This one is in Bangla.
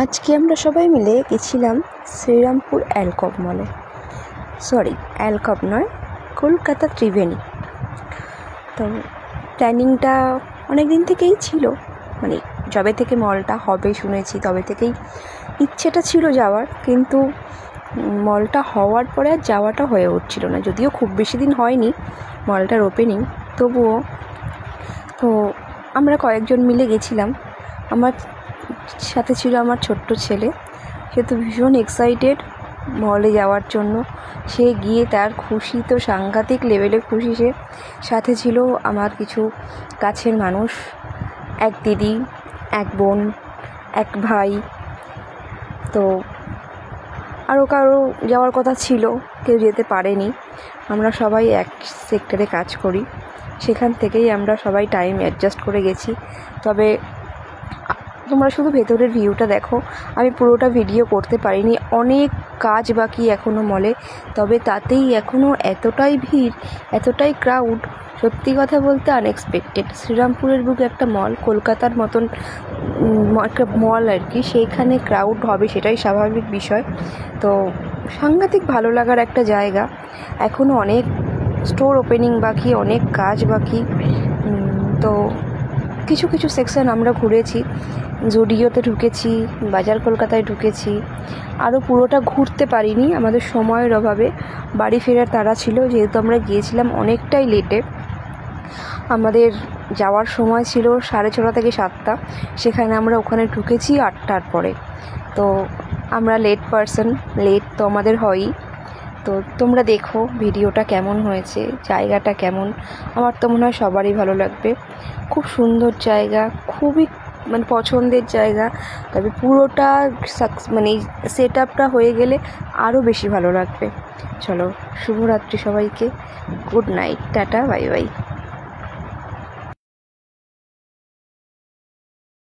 আজকে আমরা সবাই মিলে গেছিলাম শ্রীরামপুর অ্যালকব মলে। অ্যালকব নয়, কলকাতা ত্রিবেণী। তো প্ল্যানিংটা অনেক দিন থেকেই ছিল, মানে যবে থেকে মলটা হবে শুনেছি তবে থেকেই ইচ্ছেটা ছিল যাওয়ার, কিন্তু মলটা হওয়ার পরে আর যাওয়াটা হয়ে উঠছিল না। যদিও খুব বেশি দিন হয়নি মলটার ওপেনিং, তবুও তো আমরা কয়েকজন মিলে গেছিলাম। আমার সাথে ছিল আমার ছোট্ট ছেলে, সে তো ভীষণ এক্সাইটেড মলে যাওয়ার জন্য। সে গিয়ে তার খুশি তো সাংঘাতিক লেভেলে খুশি। সে সাথে ছিল আমার কিছু কাছের মানুষ, এক দিদি, এক বোন, এক ভাই। তো আরও কারো যাওয়ার কথা ছিল, কেউ যেতে পারেনি। আমরা সবাই এক সেক্টরে কাজ করি, সেখান থেকেই আমরা সবাই টাইম অ্যাডজাস্ট করে গেছি। তবে তোমরা শুধু ভেতরের ভিউটা দেখো, আমি পুরোটা ভিডিও করতে পারিনি, অনেক কাজ বাকি এখনও মলে। তবে তাতেই এখনও এতটাই ভিড়, এতটাই ক্রাউড, সত্যি কথা বলতে আনএক্সপেক্টেড। শ্রীরামপুরের বুকে একটা মল, কলকাতার মতন একটা মল আর কি, সেইখানে ক্রাউড হবে সেটাই স্বাভাবিক বিষয়। তো সাংঘাতিক ভালো লাগার একটা জায়গা। এখনও অনেক স্টোর ওপেনিং বাকি, অনেক কাজ বাকি। তো কিছু কিছু সেকশন আমরা ঘুরেছি, জুডিওতে ঢুকেছি, বাজার কলকাতায় ঢুকেছি, আরও পুরোটা ঘুরতে পারিনি আমাদের সময়ের অভাবে। বাড়ি ফেরার তাড়া ছিল, যেহেতু আমরা গিয়েছিলাম অনেকটাই লেটে। আমাদের যাওয়ার সময় ছিল 6:30 থেকে 7টা, সেখানে আমরা ওখানে ঢুকেছি 8টার পরে। তো আমরা লেট তো আমাদের হয়ই। তো তোমরা দেখো ভিডিওটা কেমন হয়েছে, জায়গাটা কেমন। আমার তো মনে হয় সবারই ভালো লাগবে। খুব সুন্দর জায়গা, খুবই পছন্দের জায়গা। তবে পুরোটা সেট আপটা হয়ে গেলে আরও বেশি ভালো লাগবে। চলো, শুভরাত্রি সবাইকে, good night, tata, bye bye.